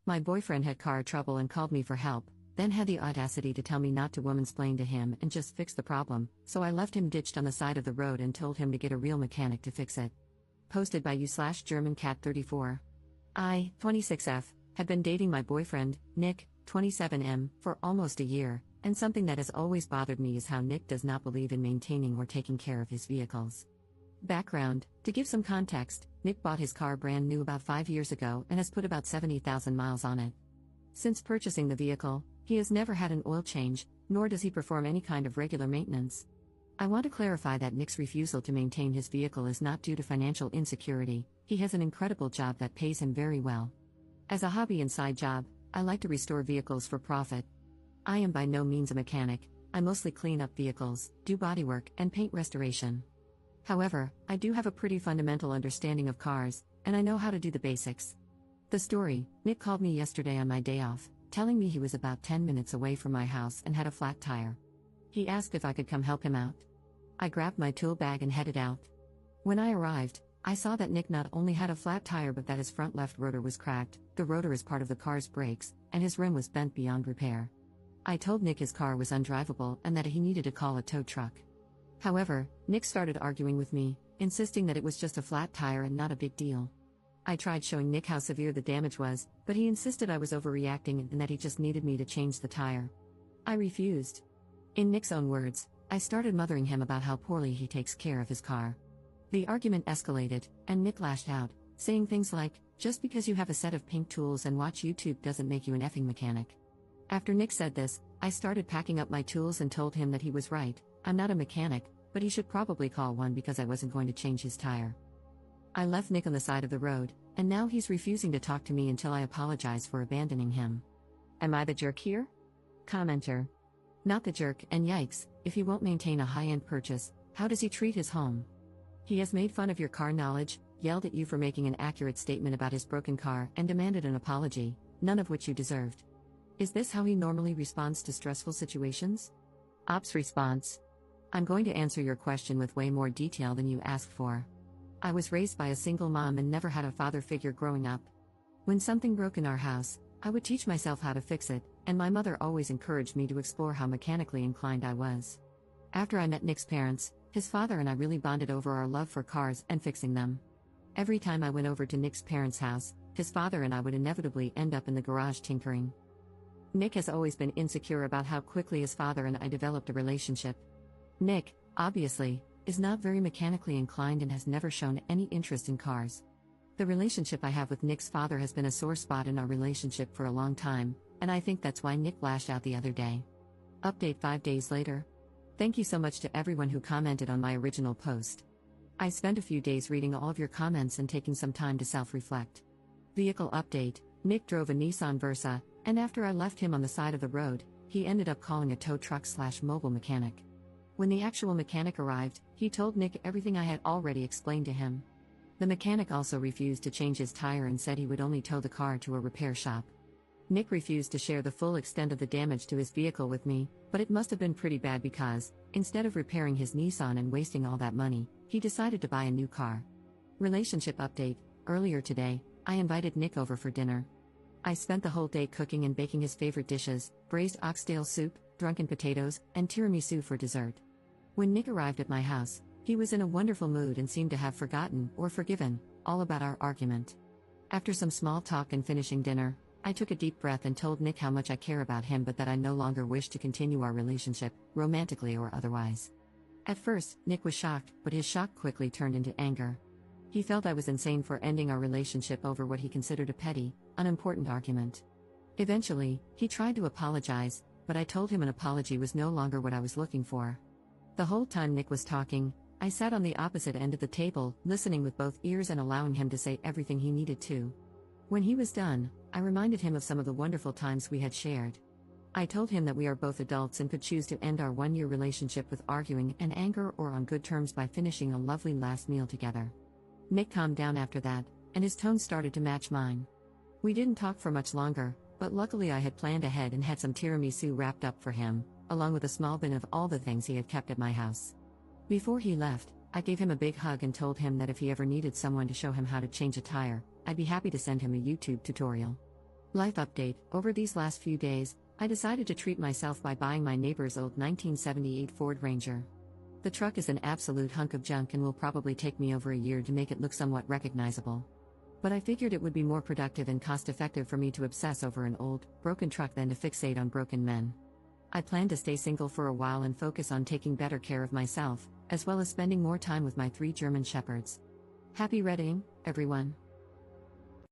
My boyfriend had car trouble and called me for help, then had the audacity to tell me not to womansplain to him and just fix the problem, so I left him ditched on the side of the road and told him to get a real mechanic to fix it. Posted by u/GermanCat34. I, 26F, had been dating my boyfriend, Nick, 27M, for almost a year, and something that has always bothered me is how Nick does not believe in maintaining or taking care of his vehicles. Background: to give some context, Nick bought his car brand new about 5 years ago and has put about 70,000 miles on it. Since purchasing the vehicle, he has never had an oil change, nor does he perform any kind of regular maintenance. I want to clarify that Nick's refusal to maintain his vehicle is not due to financial insecurity. He has an incredible job that pays him very well. As a hobby and side job, I like to restore vehicles for profit. I am by no means a mechanic. I mostly clean up vehicles, do bodywork, and paint restoration. However, I do have a pretty fundamental understanding of cars, and I know how to do the basics. The story: Nick called me yesterday on my day off, telling me he was about 10 minutes away from my house and had a flat tire. He asked if I could come help him out. I grabbed my tool bag and headed out. When I arrived, I saw that Nick not only had a flat tire but that his front left rotor was cracked, the rotor is part of the car's brakes, and his rim was bent beyond repair. I told Nick his car was undrivable and that he needed to call a tow truck. However, Nick started arguing with me, insisting that it was just a flat tire and not a big deal. I tried showing Nick how severe the damage was, but he insisted I was overreacting and that he just needed me to change the tire. I refused. In Nick's own words, I started mothering him about how poorly he takes care of his car. The argument escalated, and Nick lashed out, saying things like, "Just because you have a set of pink tools and watch YouTube doesn't make you an effing mechanic." After Nick said this, I started packing up my tools and told him that he was right. I'm not a mechanic, but he should probably call one because I wasn't going to change his tire. I left Nick on the side of the road, and now he's refusing to talk to me until I apologize for abandoning him. Am I the jerk here? Commenter: not the jerk, and yikes, if he won't maintain a high-end purchase, how does he treat his home? He has made fun of your car knowledge, yelled at you for making an accurate statement about his broken car, and demanded an apology, none of which you deserved. Is this how he normally responds to stressful situations? Ops response: I'm going to answer your question with way more detail than you asked for. I was raised by a single mom and never had a father figure growing up. When something broke in our house, I would teach myself how to fix it, and my mother always encouraged me to explore how mechanically inclined I was. After I met Nick's parents, his father and I really bonded over our love for cars and fixing them. Every time I went over to Nick's parents' house, his father and I would inevitably end up in the garage tinkering. Nick has always been insecure about how quickly his father and I developed a relationship. Nick, obviously, is not very mechanically inclined and has never shown any interest in cars. The relationship I have with Nick's father has been a sore spot in our relationship for a long time, and I think that's why Nick lashed out the other day. Update 5 days later. Thank you so much to everyone who commented on my original post. I spent a few days reading all of your comments and taking some time to self-reflect. Vehicle update: Nick drove a Nissan Versa, and after I left him on the side of the road, he ended up calling a tow truck/mobile mechanic. When the actual mechanic arrived, he told Nick everything I had already explained to him. The mechanic also refused to change his tire and said he would only tow the car to a repair shop. Nick refused to share the full extent of the damage to his vehicle with me, but it must have been pretty bad because, instead of repairing his Nissan and wasting all that money, he decided to buy a new car. Relationship update: earlier today, I invited Nick over for dinner. I spent the whole day cooking and baking his favorite dishes: braised oxtail soup, drunken potatoes, and tiramisu for dessert. When Nick arrived at my house, he was in a wonderful mood and seemed to have forgotten, or forgiven, all about our argument. After some small talk and finishing dinner, I took a deep breath and told Nick how much I care about him but that I no longer wish to continue our relationship, romantically or otherwise. At first, Nick was shocked, but his shock quickly turned into anger. He felt I was insane for ending our relationship over what he considered a petty, unimportant argument. Eventually, he tried to apologize, but I told him an apology was no longer what I was looking for. The whole time Nick was talking, I sat on the opposite end of the table, listening with both ears and allowing him to say everything he needed to. When he was done, I reminded him of some of the wonderful times we had shared. I told him that we are both adults and could choose to end our one-year relationship with arguing and anger or on good terms by finishing a lovely last meal together. Nick calmed down after that, and his tone started to match mine. We didn't talk for much longer, but luckily I had planned ahead and had some tiramisu wrapped up for him, along with a small bin of all the things he had kept at my house. Before he left, I gave him a big hug and told him that if he ever needed someone to show him how to change a tire, I'd be happy to send him a YouTube tutorial. Life update. Over these last few days, I decided to treat myself by buying my neighbor's old 1978 Ford Ranger. The truck is an absolute hunk of junk and will probably take me over a year to make it look somewhat recognizable. But I figured it would be more productive and cost-effective for me to obsess over an old, broken truck than to fixate on broken men. I plan to stay single for a while and focus on taking better care of myself, as well as spending more time with my 3 German shepherds. Happy reading, everyone!